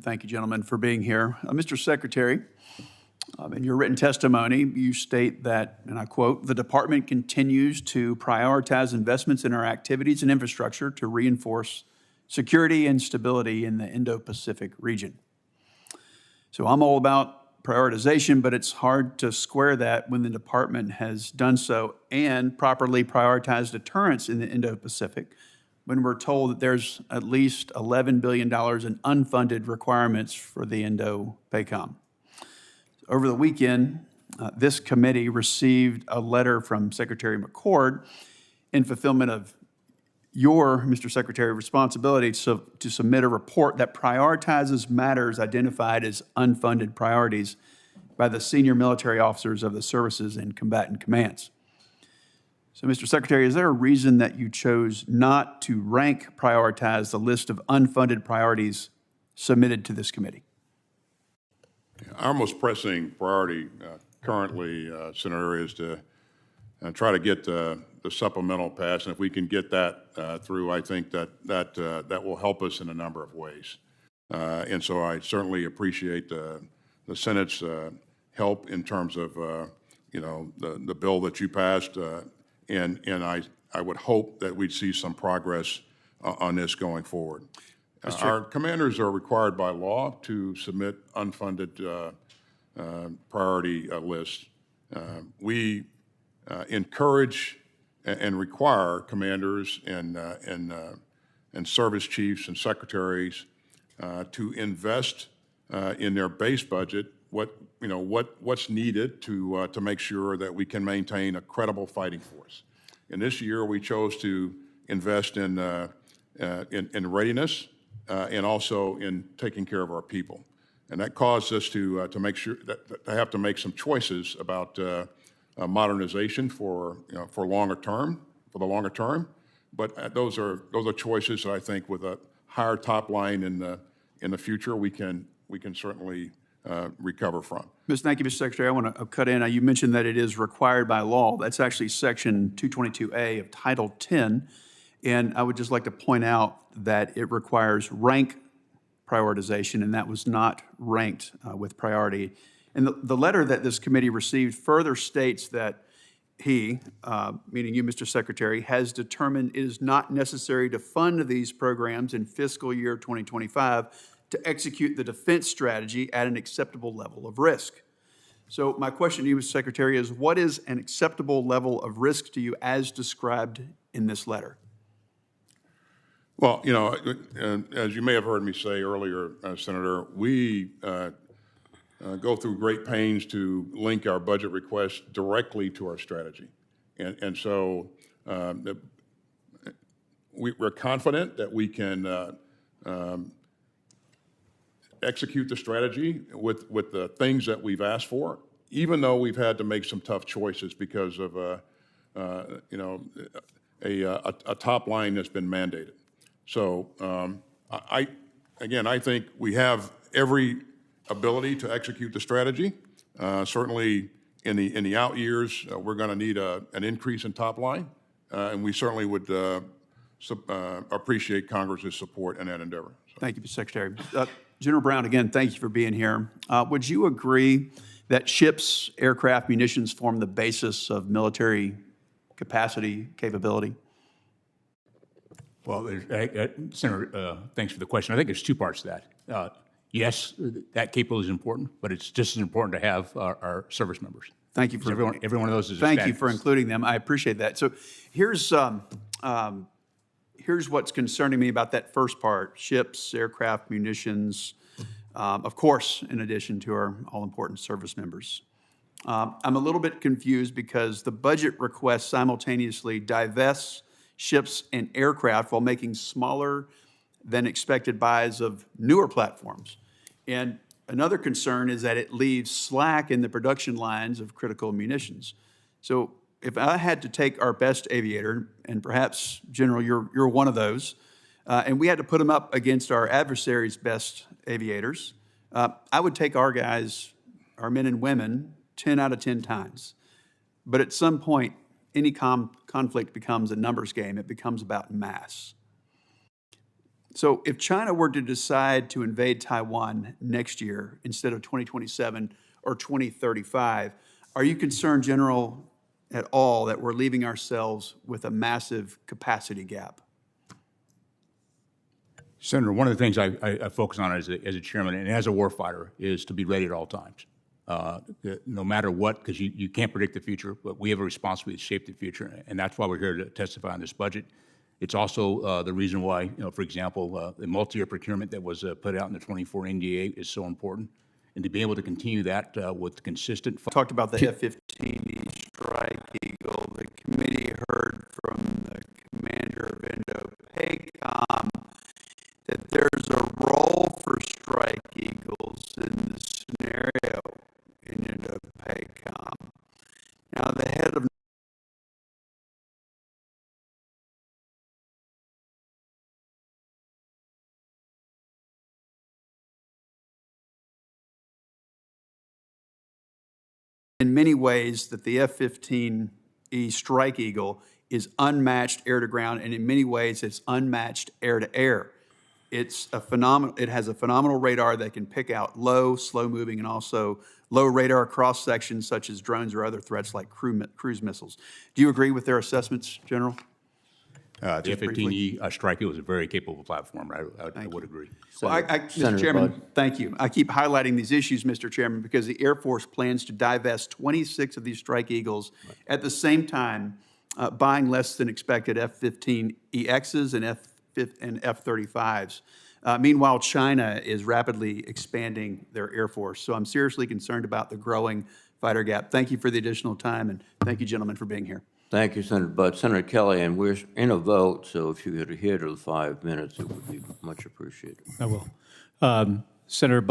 Thank you, gentlemen, for being here. Mr. Secretary, in your written testimony, you state that, and I quote, "The department continues to prioritize investments in our activities and infrastructure to reinforce security and stability in the Indo-Pacific region." So I'm all about prioritization, but it's hard to square that when the department has done so and properly prioritized deterrence in the Indo-Pacific, when we're told that there's at least $11 billion in unfunded requirements for the Indo-PACOM. Over the weekend, this committee received a letter from Secretary McCord in fulfillment of your, Mr. Secretary, responsibility to submit a report that prioritizes matters identified as unfunded priorities by the senior military officers of the services and combatant commands. So, Mr. Secretary, is there a reason that you chose not to prioritize the list of unfunded priorities submitted to this committee? Our most pressing priority currently, Senator, is to try to get the supplemental passed. And if we can get that through, I think that will help us in a number of ways. And so I certainly appreciate the Senate's help in terms of the bill that you passed. And I would hope that we'd see some progress on this going forward. Our commanders are required by law to submit unfunded priority lists. We encourage and require commanders and service chiefs and secretaries to invest in their base budget what's needed to make sure that we can maintain a credible fighting force. And this year we chose to invest in readiness and also in taking care of our people, and that caused us to make sure that I have to make some choices about modernization for the longer term. But those are choices that I think with a higher top line in the future we can certainly recover from. Thank you, Mr. Secretary. I want to cut in. You mentioned that it is required by law. That's actually Section 222A of Title 10. And I would just like to point out that it requires rank prioritization, and that was not ranked with priority. And the letter that this committee received further states that he, meaning you, Mr. Secretary, has determined it is not necessary to fund these programs in fiscal year 2025 to execute the defense strategy at an acceptable level of risk. So my question to you, Mr. Secretary, is what is an acceptable level of risk to you as described in this letter? Well, as you may have heard me say earlier, Senator, we go through great pains to link our budget requests directly to our strategy. And so we're confident that we can execute the strategy with the things that we've asked for, even though we've had to make some tough choices because of a top line that's been mandated. So I think we have every ability to execute the strategy. Certainly in the out years, we're going to need an increase in top line, and we certainly would appreciate Congress's support in that endeavor. So. Thank you, Mr. Secretary. General Brown, again, thank you for being here. Would you agree that ships, aircraft, munitions form the basis of military capacity, capability? Well, Senator, thanks for the question. I think there's two parts to that. Yes, that capability is important, but it's just as important to have our service members. Thank you for every one of those is. Thank you for including them. I appreciate that. So here's what's concerning me about that first part: ships, aircraft, munitions. Of course, in addition to our all-important service members. I'm a little bit confused because the budget request simultaneously divests ships and aircraft while making smaller than expected buys of newer platforms. And another concern is that it leaves slack in the production lines of critical munitions. So if I had to take our best aviator, and perhaps, General, you're one of those, and we had to put them up against our adversaries' best aviators, I would take our guys, our men and women, 10 out of 10 times. But at some point, any conflict becomes a numbers game. It becomes about mass. So if China were to decide to invade Taiwan next year instead of 2027 or 2035, are you concerned, General, at all that we're leaving ourselves with a massive capacity gap? Senator, one of the things I focus on as a chairman and as a warfighter is to be ready at all times. No matter what, because you can't predict the future, but we have a responsibility to shape the future, and that's why we're here to testify on this budget. It's also the reason why, for example, the multi-year procurement that was put out in the 24 NDA is so important, and to be able to continue that with consistent. Talked about the F-15E Strike Eagle. The committee heard from the commander of Indo-PACOM that there's a role for Strike Eagles in the scenario in Indo-PACOM. Now, the head of in many ways that the F-15E Strike Eagle is unmatched air-to-ground, and in many ways it's unmatched air-to-air. It's a phenomenal. It has a phenomenal radar that can pick out low, slow-moving, and also low radar cross sections such as drones or other threats like cruise missiles. Do you agree with their assessments, General? The F-15E Strike Eagle is a very capable platform. I would agree. Well, Mr. Chairman, thank you. I keep highlighting these issues, Mr. Chairman, because the Air Force plans to divest 26 of these Strike Eagles at the same time buying less than expected F-15EXs and F-35s. Meanwhile, China is rapidly expanding their Air Force. So I'm seriously concerned about the growing fighter gap. Thank you for the additional time, and thank you, gentlemen, for being here. Thank you, Senator Budd. Senator Kelly, and we're in a vote, so if you could adhere to the 5 minutes, it would be much appreciated. I will. Senator Budd.